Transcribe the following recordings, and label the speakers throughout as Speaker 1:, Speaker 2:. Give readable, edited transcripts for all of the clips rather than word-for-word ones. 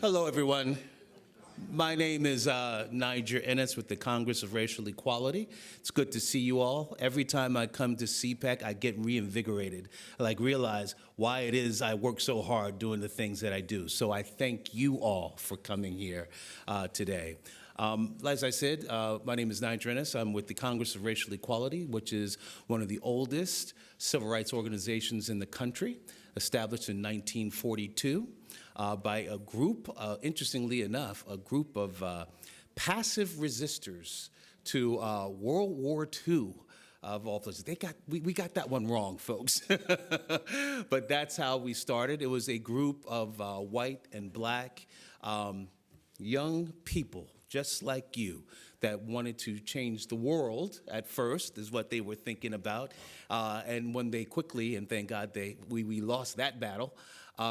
Speaker 1: Hello, everyone. My name is Niger Ennis with the Congress of Racial Equality. It's good to see you all. Every time I come to CPAC, I get reinvigorated. I realize why it is I work so hard doing the things that I do. So I thank you all for coming here today. As I said, my name is Niger Ennis. I'm with the Congress of Racial Equality, which is one of the oldest civil rights organizations in the country, established in 1942. By a group, interestingly enough, a group of passive resistors to World War II of all places. We got that one wrong, folks. But that's how we started. It was a group of white and black young people, just like you, that wanted to change the world at first, is what they were thinking about. And when they quickly, and thank God we lost that battle,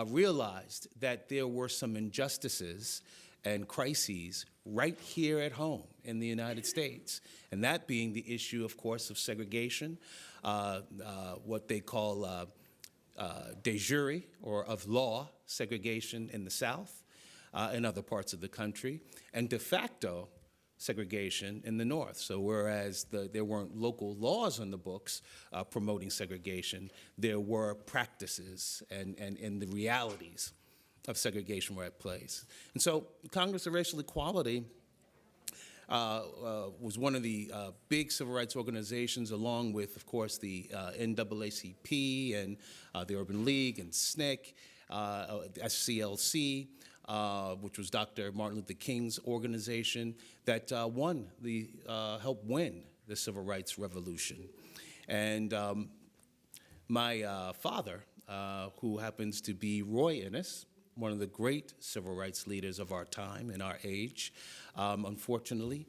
Speaker 1: realized that there were some injustices and crises right here at home in the United States. And that being the issue, of course, of segregation, what they call de jure, or of law segregation in the South and other parts of the country, and de facto segregation in the North. So whereas there weren't local laws on the books promoting segregation, there were practices and the realities of segregation were at place. And so Congress of Racial Equality was one of the big civil rights organizations, along with, of course, the NAACP and the Urban League and SNCC, SCLC, which was Dr. Martin Luther King's organization, that helped win the Civil Rights Revolution. And my father, who happens to be Roy Ennis, one of the great civil rights leaders of our time and our age, unfortunately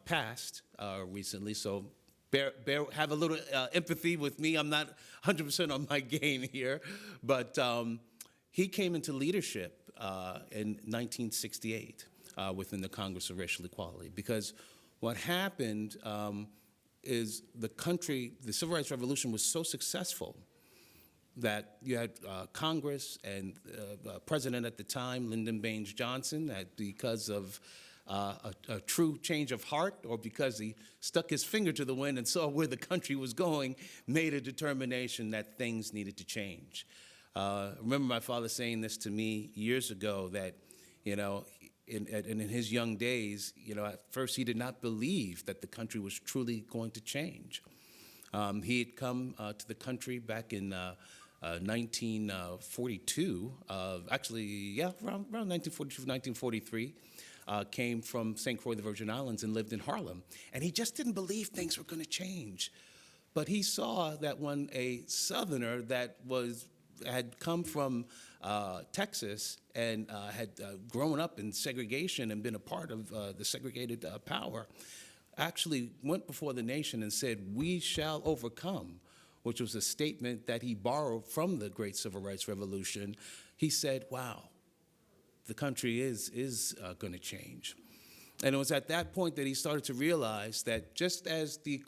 Speaker 1: passed recently. So have a little empathy with me. I'm not 100% on my game here, but he came into leadership in 1968 within the Congress of Racial Equality, because what happened is the Civil Rights Revolution was so successful that you had Congress and President at the time, Lyndon Baines Johnson, that because of a true change of heart, or because he stuck his finger to the wind and saw where the country was going, made a determination that things needed to change. I remember my father saying this to me years ago, that, in his young days, at first he did not believe that the country was truly going to change. He had come to the country back in 1942, around 1942, 1943, came from St. Croix, the Virgin Islands, and lived in Harlem. And he just didn't believe things were going to change. But he saw that when a Southerner that had come from Texas and had grown up in segregation and been a part of the segregated power, actually went before the nation and said, "We shall overcome," which was a statement that he borrowed from the Great Civil Rights Revolution. He said, wow, the country is going to change. And it was at that point that he started to realize that, just as the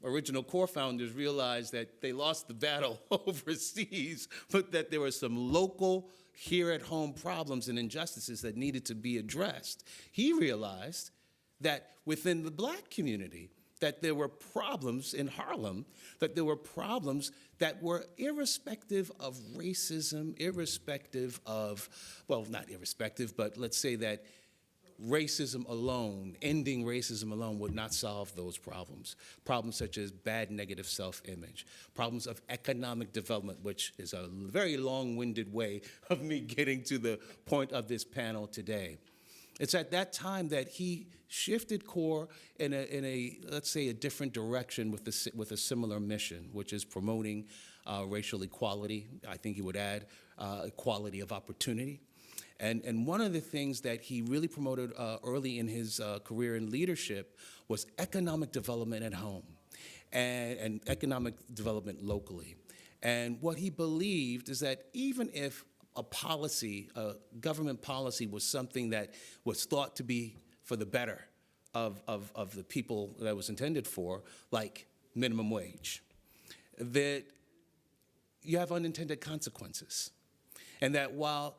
Speaker 1: original core founders realized that they lost the battle overseas, but that there were some local, here-at-home problems and injustices that needed to be addressed, he realized that within the black community, that there were problems in Harlem, that there were problems that were irrespective of racism, irrespective of, well, not irrespective, but let's say that racism alone, ending racism alone, would not solve those problems. Problems such as bad negative self-image, problems of economic development, which is a very long-winded way of me getting to the point of this panel today. It's at that time that he shifted core in a let's say, a different direction with a similar mission, which is promoting racial equality. I think he would add equality of opportunity. And one of the things that he really promoted early in his career in leadership was economic development at home and economic development locally. And what he believed is that even if a policy, a government policy, was something that was thought to be for the better of the people that it was intended for, like minimum wage, that you have unintended consequences. And that while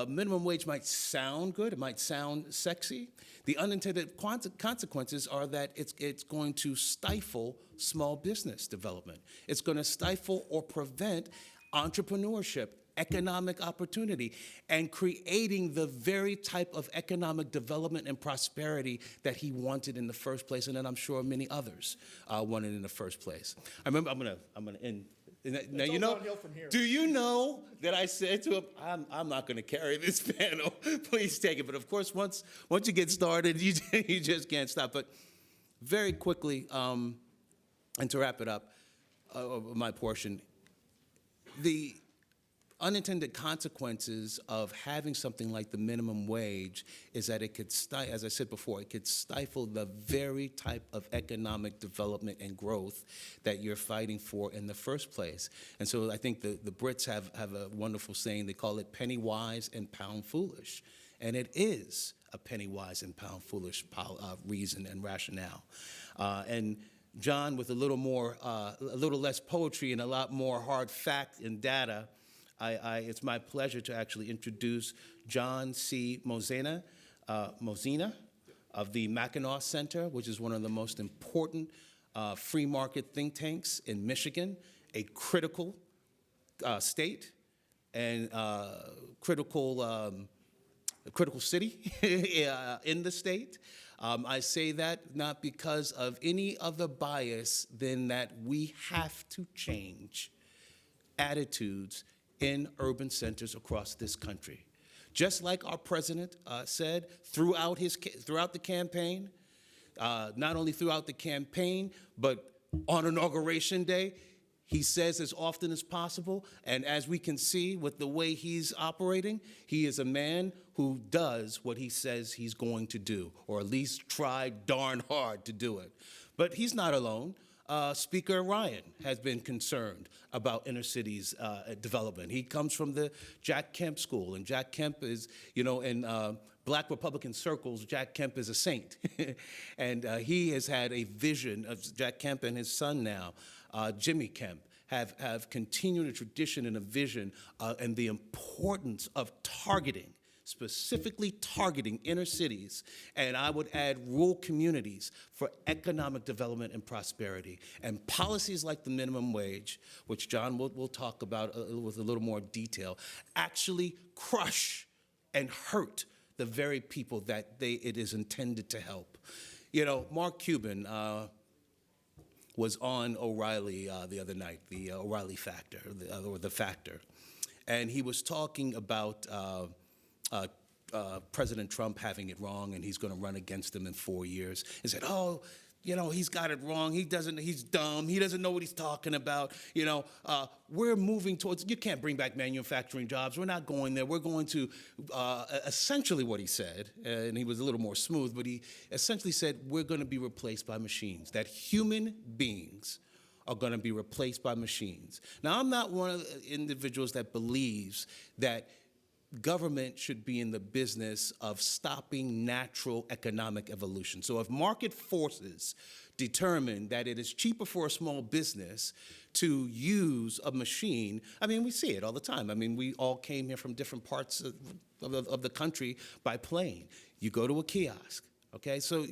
Speaker 1: minimum wage might sound good, it might sound sexy. The unintended consequences are that it's going to stifle small business development. It's going to stifle or prevent entrepreneurship, economic opportunity, and creating the very type of economic development and prosperity that he wanted in the first place, and that I'm sure many others wanted in the first place. I remember, I'm gonna end. Now, you know, do you know that I said to him, I'm not going to carry this panel. Please take it. But of course, once you get started, you just can't stop. But very quickly, and to wrap it up, my portion, the unintended consequences of having something like the minimum wage is that it could, as I said before, it could stifle the very type of economic development and growth that you're fighting for in the first place. And so I think the Brits have a wonderful saying. They call it penny wise and pound foolish. And it is a penny wise and pound foolish reason and rationale. And John, with a little less poetry and a lot more hard fact and data, it's my pleasure to actually introduce John C. Mozena of the Mackinac Center, which is one of the most important free market think tanks in Michigan, a critical state and critical city in the state. I say that not because of any other bias than that we have to change attitudes in urban centers across this country. Just like our president said throughout the campaign, not only throughout the campaign, but on Inauguration Day, he says as often as possible, and as we can see with the way he's operating, he is a man who does what he says he's going to do, or at least try darn hard to do it. But he's not alone. Speaker Ryan has been concerned about inner cities development. He comes from the Jack Kemp School, and Jack Kemp is, in Black Republican circles, Jack Kemp is a saint. And he has had a vision of Jack Kemp and his son now, Jimmy Kemp, have continued a tradition and a vision and the importance of specifically targeting inner cities, and I would add rural communities for economic development and prosperity. And policies like the minimum wage, which John will talk about with a little more detail, actually crush and hurt the very people that it is intended to help. Mark Cuban was on O'Reilly the other night, the O'Reilly Factor, or the Factor, and he was talking about President Trump having it wrong, and he's going to run against him in 4 years. He said, he's got it wrong. He's dumb. He doesn't know what he's talking about. We're moving towards, you can't bring back manufacturing jobs. We're not going there. We're going to, essentially what he said, and he was a little more smooth, but he essentially said, we're going to be replaced by machines, that human beings are going to be replaced by machines. Now, I'm not one of the individuals that believes that government should be in the business of stopping natural economic evolution. So if market forces determine that it is cheaper for a small business to use a machine, we see it all the time. We all came here from different parts of the country by plane. You go to a kiosk. Okay, so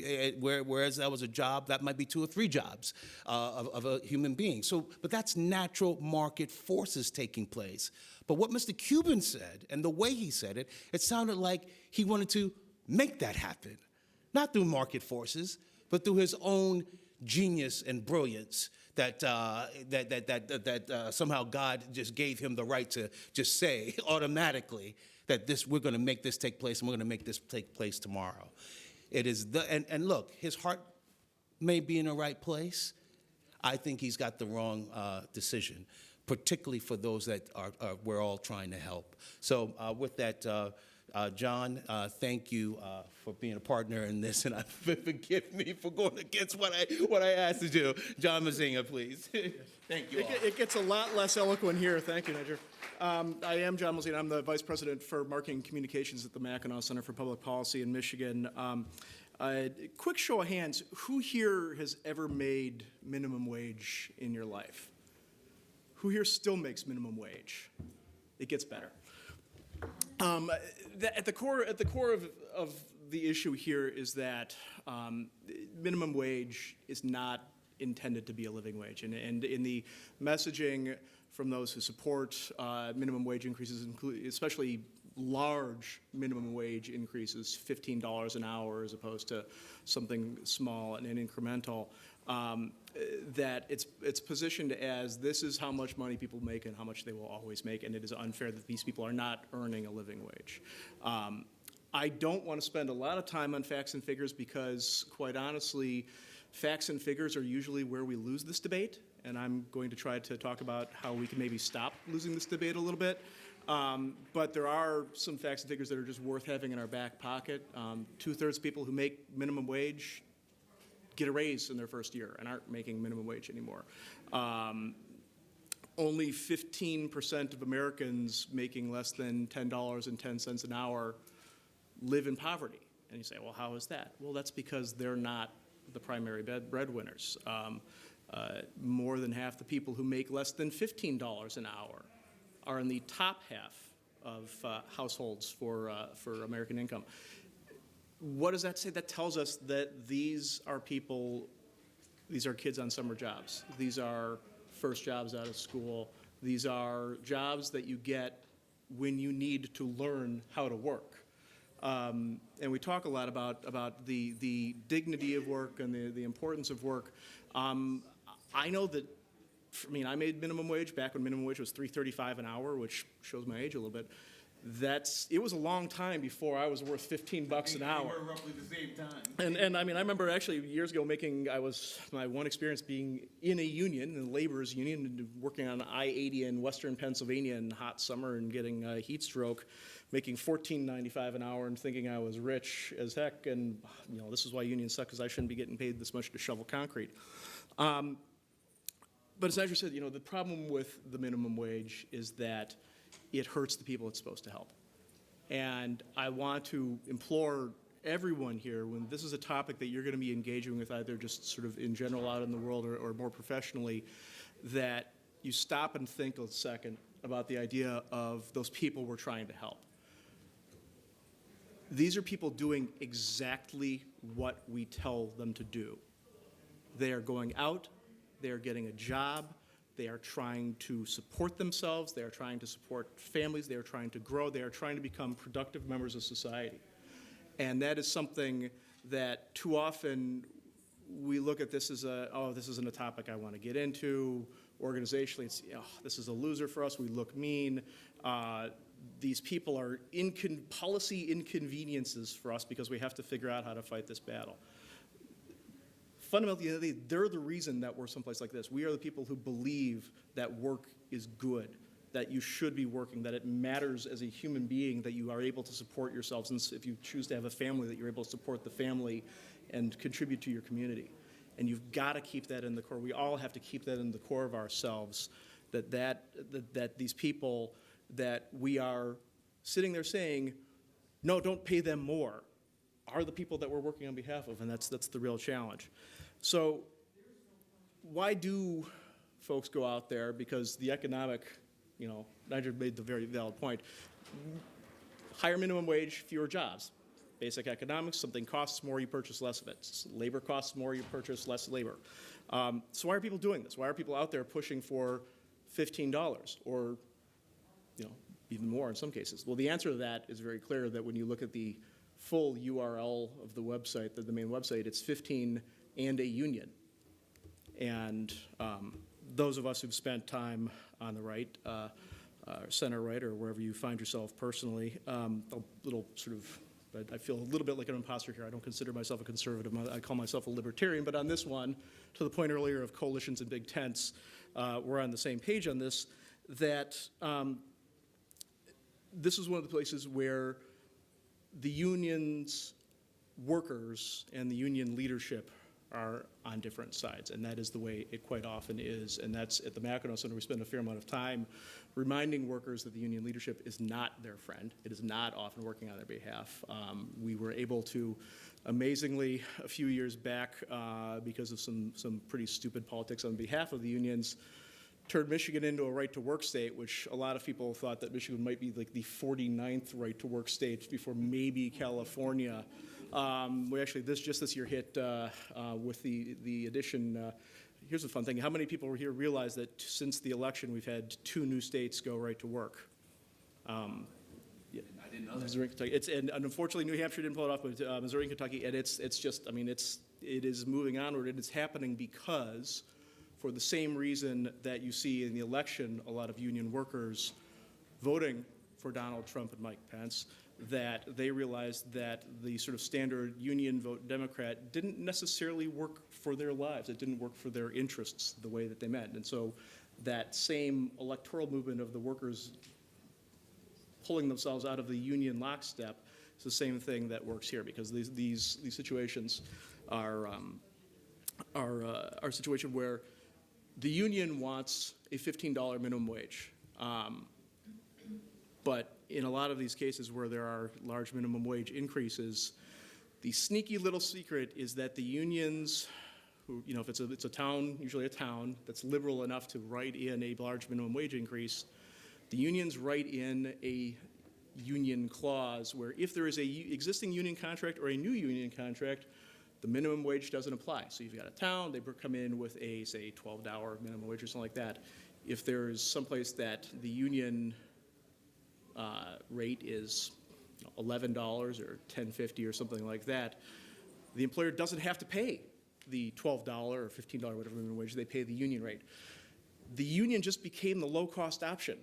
Speaker 1: whereas that was a job, that might be 2 or 3 jobs of a human being. But that's natural market forces taking place. But what Mr. Cuban said, and the way he said it, it sounded like he wanted to make that happen, not through market forces, but through his own genius and brilliance that somehow God just gave him the right to just say automatically that we're going to make this take place, and we're going to make this take place tomorrow. It is and look, his heart may be in the right place. I think he's got the wrong decision, particularly for those that we're all trying to help. So with that, John, thank you for being a partner in this, and forgive me for going against what I asked to do. John Mozena, please. Thank you all.
Speaker 2: It gets a lot less eloquent here. Thank you, Niger. I am John Mozena. I'm the Vice President for Marketing and Communications at the Mackinac Center for Public Policy in Michigan. Quick show of hands, who here has ever made minimum wage in your life? Who here still makes minimum wage? It gets better. At the core of the issue here is that minimum wage is not intended to be a living wage. And in the messaging from those who support minimum wage increases, especially large minimum wage increases, $15 an hour as opposed to something small and incremental, that it's positioned as this is how much money people make and how much they will always make, and it is unfair that these people are not earning a living wage. I don't want to spend a lot of time on facts and figures because, quite honestly, facts and figures are usually where we lose this debate, and I'm going to try to talk about how we can maybe stop losing this debate a little bit. But there are some facts and figures that are just worth having in our back pocket. 2/3 of people who make minimum wage get a raise in their first year and aren't making minimum wage anymore. Only 15% of Americans making less than $10.10 an hour live in poverty. And you say, well, how is that? Well, that's because they're not the primary breadwinners. More than half the people who make less than $15 an hour are in the top half of households for American income. What does that say? That tells us that these are people, these are kids on summer jobs. These are first jobs out of school. These are jobs that you get when you need to learn how to work. And we talk a lot about the dignity of work and the importance of work. I know that, I made minimum wage back when minimum wage was $3.35 an hour, which shows my age a little bit. It was a long time before I was worth $15 an hour.
Speaker 3: We were roughly the same time.
Speaker 2: And I remember actually years ago my one experience being in a union, in the laborers union, and working on I-80 in western Pennsylvania in hot summer and getting a heat stroke, making $14.95 an hour and thinking I was rich as heck. And this is why unions suck, because I shouldn't be getting paid this much to shovel concrete. But as Andrew said, the problem with the minimum wage is that it hurts the people it's supposed to help. And I want to implore everyone here, when this is a topic that you're going to be engaging with either just sort of in general out in the world or more professionally, that you stop and think a second about the idea of those people we're trying to help. These are people doing exactly what we tell them to do. They are going out, they are getting a job, they are trying to support themselves, they are trying to support families, they are trying to grow, they are trying to become productive members of society. And that is something that too often we look at this as this isn't a topic I want to get into. Organizationally, it's, this is a loser for us, we look mean. These people are policy inconveniences for us because we have to figure out how to fight this battle. Fundamentally, they're the reason that we're someplace like this. We are the people who believe that work is good, that you should be working, that it matters as a human being that you are able to support yourselves, and if you choose to have a family, that you're able to support the family and contribute to your community. And you've got to keep that in the core. We all have to keep that in the core of ourselves, that these people that we are sitting there saying, no, don't pay them more, are the people that we're working on behalf of, and that's the real challenge. So why do folks go out there? Because the economic, Nigel made the very valid point, higher minimum wage, fewer jobs. Basic economics, something costs more, you purchase less of it. Labor costs more, you purchase less labor. So why are people doing this? Why are people out there pushing for $15 or even more in some cases? Well, the answer to that is very clear, that when you look at the full URL of the website, the main website, it's 15 and a union. And those of us who've spent time on the right, center right, or wherever you find yourself personally, a little sort of, I feel a little bit like an imposter here. I don't consider myself a conservative. I call myself a libertarian. But on this one, to the point earlier of coalitions and big tents, we're on the same page on this, that this is one of the places where the union's workers and the union leadership are on different sides, and that is the way it quite often is. And that's at the Mackinac Center, we spend a fair amount of time reminding workers that the union leadership is not their friend. It is not often working on their behalf. We were able to, amazingly, a few years back, because of some pretty stupid politics on behalf of the unions, turned Michigan into a right-to-work state, which a lot of people thought that Michigan might be like the 49th right-to-work state before maybe California. We actually, just this year hit with the addition. Here's a fun thing. How many people here realize that since the election, we've had 2 new states go right-to-work? Yeah.
Speaker 1: I didn't know that.
Speaker 2: Missouri and Kentucky. And unfortunately, New Hampshire didn't pull it off, but Missouri and Kentucky, and it's just, I mean, it is moving onward, and it's happening because, for the same reason that you see in the election, a lot of union workers voting for Donald Trump and Mike Pence, that they realized that the sort of standard union vote Democrat didn't necessarily work for their lives. It didn't work for their interests the way that they meant. And so that same electoral movement of the workers pulling themselves out of the union lockstep is the same thing that works here, because these situations are a situation where the union wants a $15 minimum wage. But in a lot of these cases where there are large minimum wage increases, the sneaky little secret is that the unions, who, you know, if it's a town, usually a town, that's liberal enough to write in a large minimum wage increase, the unions write in a union clause where if there is a existing union contract or a new union contract, the minimum wage doesn't apply. So you've got a town, they come in with a, say, $12 minimum wage or something like that. If there's someplace that the union rate is $11 or $10.50 or something like that, the employer doesn't have to pay the $12 or $15, whatever minimum wage, they pay the union rate. The union just became the low-cost option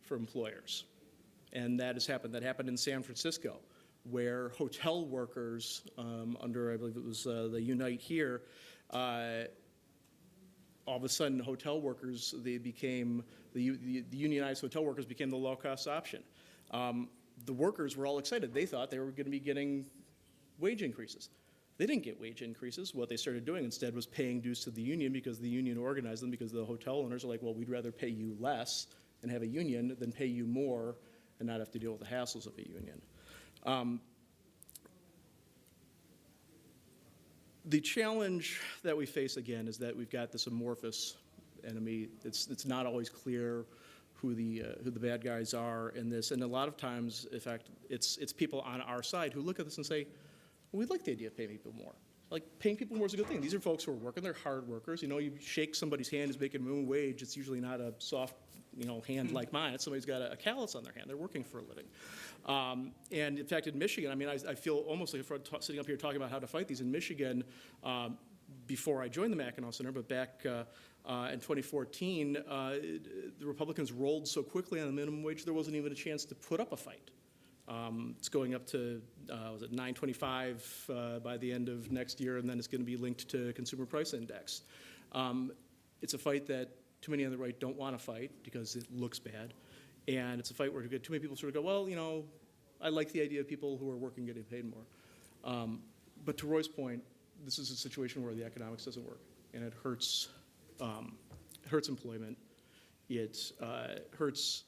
Speaker 2: for employers. And that has happened. That happened in San Francisco, where hotel workers, under, I believe it was the Unite here, all of a sudden hotel workers, they became, the unionized hotel workers became the low-cost option. The workers were all excited. They thought they were going to be getting wage increases. They didn't get wage increases. What they started doing instead was paying dues to the union, because the union organized them, because the hotel owners are like, well, we'd rather pay you less and have a union than pay you more and not have to deal with the hassles of a union. The challenge that we face, again, is that we've got this amorphous enemy. It's not always clear who the bad guys are in this, and a lot of times, in fact, it's people on our side who look at this and say, well, we like the idea of paying people more. Like, paying people more is a good thing. These are folks who are working, they're hard workers. You know, you shake somebody's hand who's making minimum wage, it's usually not a soft, hand like mine. It's somebody's got a callus on their hand. They're working for a living. And in fact, in Michigan, I mean, I feel almost like sitting up here talking about how to fight these. In Michigan, before I joined the Mackinac Center, but back in 2014, the Republicans rolled so quickly on the minimum wage, there wasn't even a chance to put up a fight. It's going up to, was it $9.25 by the end of next year, and then it's going to be linked to Consumer Price Index. It's a fight that too many on the right don't want to fight because it looks bad, and it's a fight where too many people sort of go, well, I like the idea of people who are working getting paid more. But to Roy's point, this is a situation where the economics doesn't work, and it hurts employment. It hurts.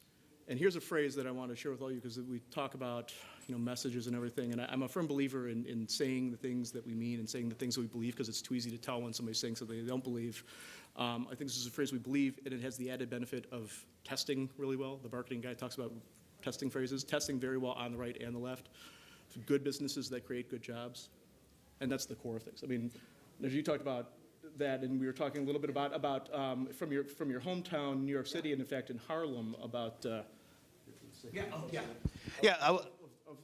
Speaker 2: And here's a phrase that I want to share with all you, because we talk about messages and everything, and I'm a firm believer in saying the things that we mean and saying the things that we believe, because it's too easy to tell when somebody's saying something they don't believe. I think this is a phrase we believe, and it has the added benefit of testing really well. The marketing guy talks about testing phrases, testing very well on the right and the left. Good businesses that create good jobs, and that's the core of things. I mean, as you talked about that, and we were talking a little bit about from your hometown, New York City, and in fact in Harlem, about of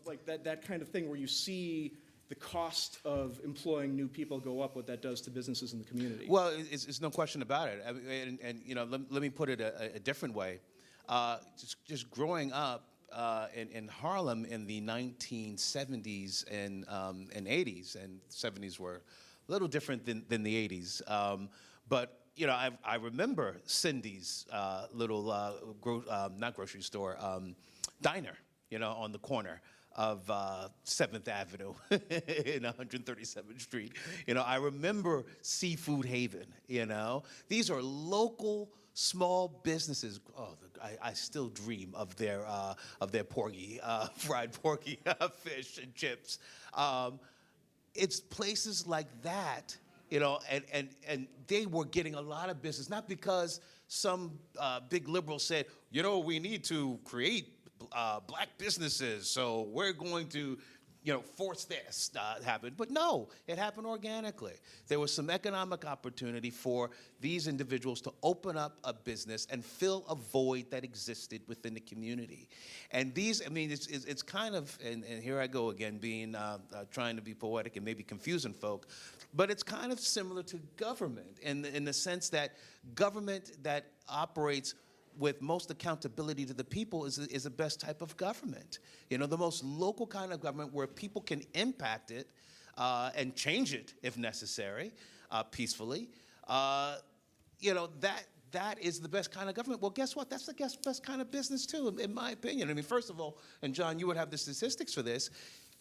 Speaker 2: like that kind of thing where you see the cost of employing new people go up, what that does to businesses in the community.
Speaker 1: Well, it's no question about it. I mean, and let me put it a different way. Just growing up in Harlem in the 1970s and 80s, and 70s were a little different than the 80s. But I remember Cindy's little not grocery store, diner, on the corner of 7th Avenue in 137th Street. I remember Seafood Haven. These are local small businesses. Oh, I still dream of their porgy, fried porgy fish and chips. It's places like that, and they were getting a lot of business, not because some big liberal said, you know, we need to create black businesses, so we're going to, you know, force this to happen. But no, it happened organically. There was some economic opportunity for these individuals to open up a business and fill a void that existed within the community. And these, I mean, it's kind of, and here I go again, being trying to be poetic and maybe confusing folk, but it's kind of similar to government in the sense that government that operates with most accountability to the people is the best type of government. You know, the most local kind of government where people can impact it and change it if necessary, peacefully. You know, that is the best kind of government. Well, guess what? That's the best kind of business too, in my opinion. I mean, first of all, and John, you would have the statistics for this,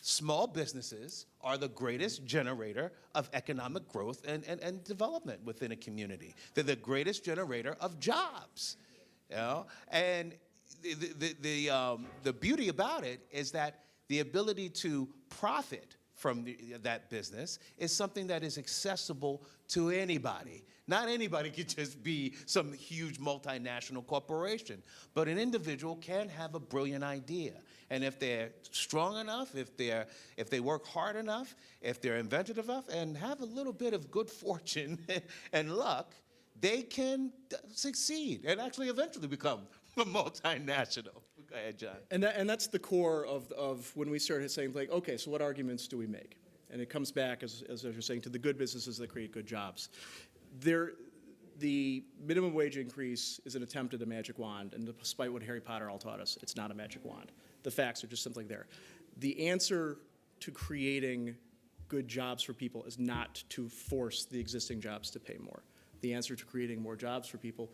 Speaker 1: small businesses are the greatest generator of economic growth and development within a community. They're the greatest generator of jobs. You know? And the beauty about it is that the ability to profit from that business is something that is accessible to anybody. Not anybody could just be some huge multinational corporation, but an individual can have a brilliant idea. And if they're strong enough, if they work hard enough, if they're inventive enough, and have a little bit of good fortune and luck, they can succeed and actually eventually become a multinational. Go ahead, John.
Speaker 2: And that's the core of when we started saying, like, okay, so what arguments do we make? And it comes back, as you're saying, to the good businesses that create good jobs. The minimum wage increase is an attempt at a magic wand, and despite what Harry Potter all taught us, it's not a magic wand. The facts are just simply there. The answer to creating good jobs for people is not to force the existing jobs to pay more. The answer to creating more jobs for people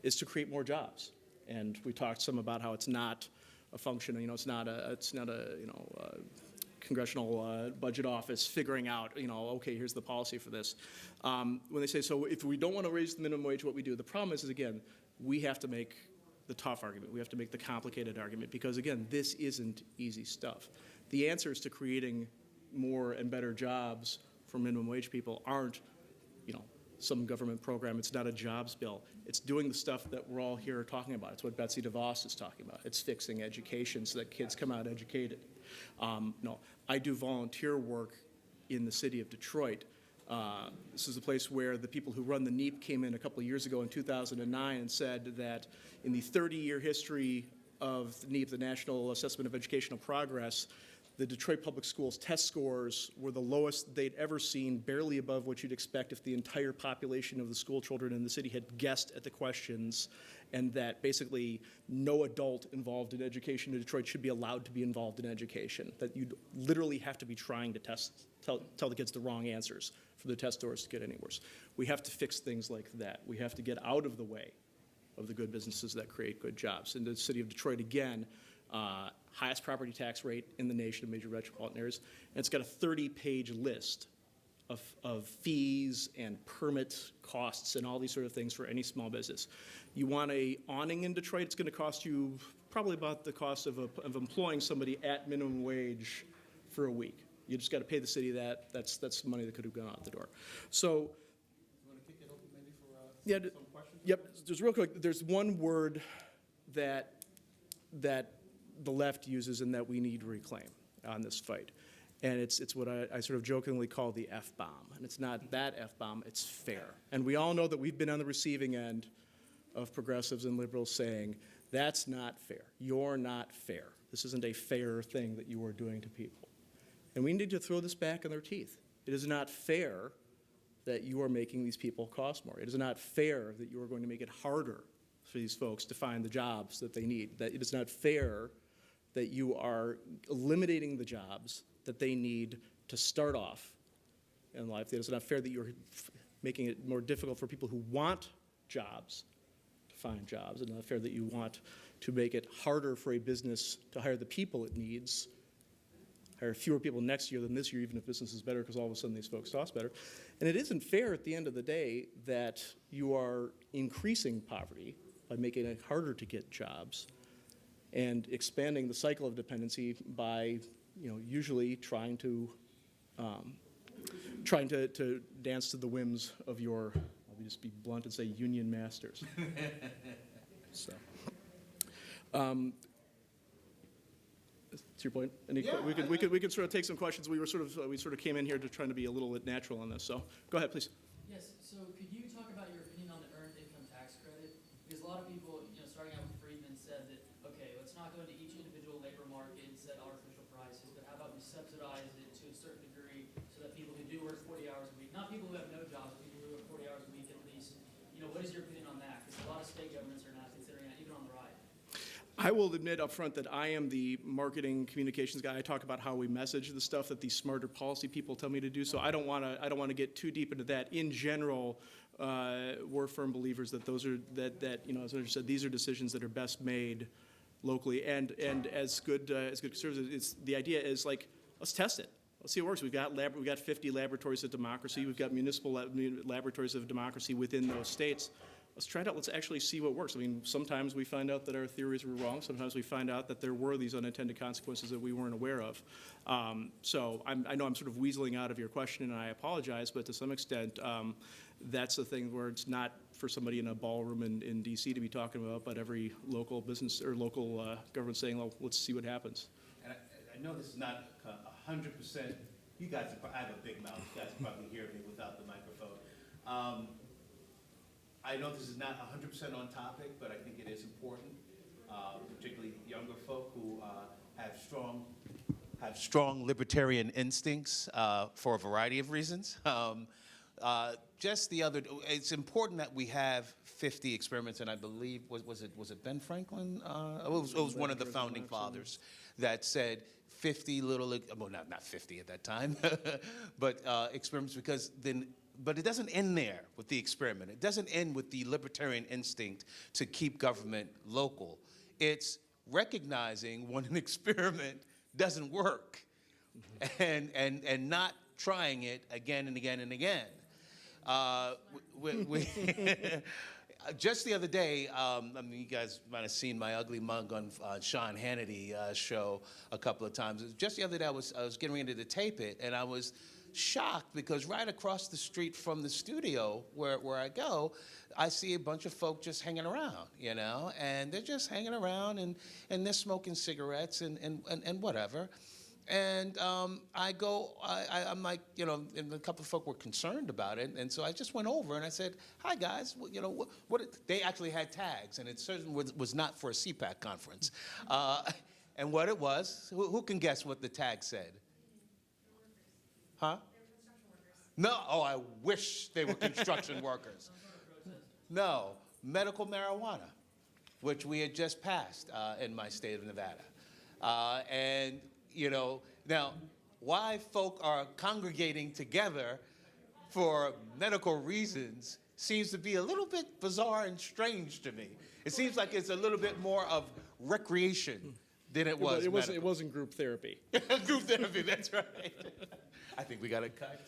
Speaker 2: is to create more jobs. And we talked some about how it's not a function, you know, it's not a congressional budget office figuring out, you know, okay, here's the policy for this. When they say, so if we don't want to raise the minimum wage, what we do, the problem is again, we have to make the tough argument. We have to make the complicated argument because, again, this isn't easy stuff. The answers to creating more and better jobs for minimum wage people aren't, you know, some government program. It's not a jobs bill. It's doing the stuff that we're all here talking about. It's what Betsy DeVos is talking about. It's fixing education so that kids come out educated. No, I do volunteer work in the city of Detroit. This is a place where the people who run the NEEP came in a couple of years ago in 2009 and said that in the 30-year history of the NEEP, the National Assessment of Educational Progress, the Detroit Public Schools test scores were the lowest they'd ever seen, barely above what you'd expect if the entire population of the school children in the city had guessed at the questions, and that basically no adult involved in education in Detroit should be allowed to be involved in education, that you'd literally have to be trying to tell the kids the wrong answers for the test scores to get any worse. We have to fix things like that. We have to get out of the way of the good businesses that create good jobs. In the city of Detroit, again, highest property tax rate in the nation of major metropolitan areas, and it's got a 30-page list of fees and permit costs and all these sort of things for any small business. You want a awning in Detroit, it's going to cost you probably about the cost of employing somebody at minimum wage for a week. You just got to pay the city that. That's money that could have gone out the door. So,
Speaker 1: You want to kick it open maybe for some questions?
Speaker 2: Yep. Just real quick, there's one word that the left uses and that we need to reclaim on this fight. And it's what I sort of jokingly call the F-bomb. And it's not that F-bomb, it's fair. And we all know that we've been on the receiving end of progressives and liberals saying, that's not fair. You're not fair. This isn't a fair thing that you are doing to people. And we need to throw this back in their teeth. It is not fair that you are making these people cost more. It is not fair that you are going to make it harder for these folks to find the jobs that they need. That it is not fair that you are eliminating the jobs that they need to start off in life. It is not fair that you're making it more difficult for people who want jobs to find jobs. It's not fair that you want to make it harder for a business to hire the people it needs, hire fewer people next year than this year, even if business is better, because all of a sudden these folks cost better. And it isn't fair at the end of the day that you are increasing poverty by making it harder to get jobs and expanding the cycle of dependency by, usually trying to dance to the whims of your Let me just be blunt and say union masters. So, to your point, we could sort of take some questions. We sort of came in here to trying to be a little bit natural on this. So, go ahead, please.
Speaker 4: Yes. So, could you talk about your opinion on the earned income tax credit? Because a lot of people, starting out with Friedman, said that okay, let's not go into each individual labor market and set artificial prices, but how about we subsidize it to a certain degree so that people who do work 40 hours a week, not people who have no jobs, but people who work 40 hours a week at least. What is your opinion on that? Because a lot of state governments are not considering that, even on the right.
Speaker 2: I will admit up front that I am the marketing communications guy. I talk about how we message the stuff that these smarter policy people tell me to do. So I don't want to get too deep into that. In general, we're firm believers that those are as I said, these are decisions that are best made locally. And as good conservatives, the idea is like, let's test it. Let's see how it works. We've got 50 laboratories of democracy. We've got municipal laboratories of democracy within those states. Let's try it out. Let's actually see what works. I mean, sometimes we find out that our theories were wrong. Sometimes we find out that there were these unintended consequences that we weren't aware of. So I know I'm sort of weaseling out of your question, and I apologize, but to some extent, that's the thing where it's not for somebody in a ballroom in D.C. to be talking about, but every local business or local government saying, well, let's see what happens.
Speaker 1: And I know this is not 100%. You guys, I have a big mouth. You guys can probably hear me without the microphone. I know this is not 100% on topic, but I think it is important, particularly younger folk who have strong libertarian instincts for a variety of reasons. It's important that we have 50 experiments, and I believe was it Ben Franklin? It was one of the founding fathers that said 50 not 50 at that time, but experiments because then. But it doesn't end there with the experiment. It doesn't end with the libertarian instinct to keep government local. It's recognizing when an experiment doesn't work and not trying it again and again and again. Just the other day, you guys might have seen my ugly mug on Sean Hannity show a couple of times. Just the other day, I was getting ready to tape it, and I was shocked because right across the street from the studio where I go, I see a bunch of folk just hanging around, and they're just hanging around and they're smoking cigarettes and whatever. And I'm like, and a couple of folk were concerned about it, and so I just went over and I said, "Hi guys, what?" They actually had tags, and it certainly was not for a CPAC conference. And what it was, who can guess what the tag said? Huh? No, I wish they were construction workers. No, medical marijuana, which we had just passed in my state of Nevada. And, now why folk are congregating together for medical reasons seems to be a little bit bizarre and strange to me. It seems like it's a little bit more of recreation than it was medical.
Speaker 2: It wasn't group therapy.
Speaker 1: Group therapy, that's right. I think we got to cut.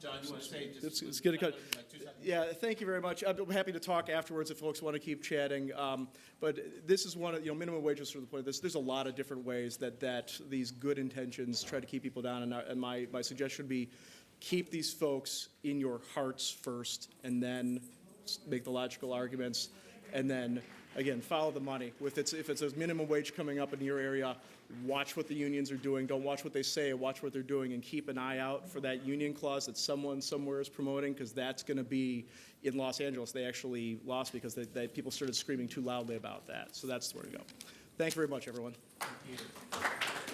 Speaker 1: John, you want to say just...
Speaker 2: Let's get a cut.
Speaker 1: Like 2 seconds?
Speaker 2: Yeah, thank you very much. I'm happy to talk afterwards if folks want to keep chatting. But this is one of, minimum wage is sort of the point of this. There's a lot of different ways that these good intentions try to keep people down. And my suggestion would be keep these folks in your hearts first and then make the logical arguments. And then, again, follow the money. If it's a minimum wage coming up in your area, watch what the unions are doing. Don't watch what they say, watch what they're doing, and keep an eye out for that union clause that someone somewhere is promoting, because that's going to be, in Los Angeles, they actually lost because people started screaming too loudly about that. So that's where to go. Thank you very much, everyone.
Speaker 1: Thank you.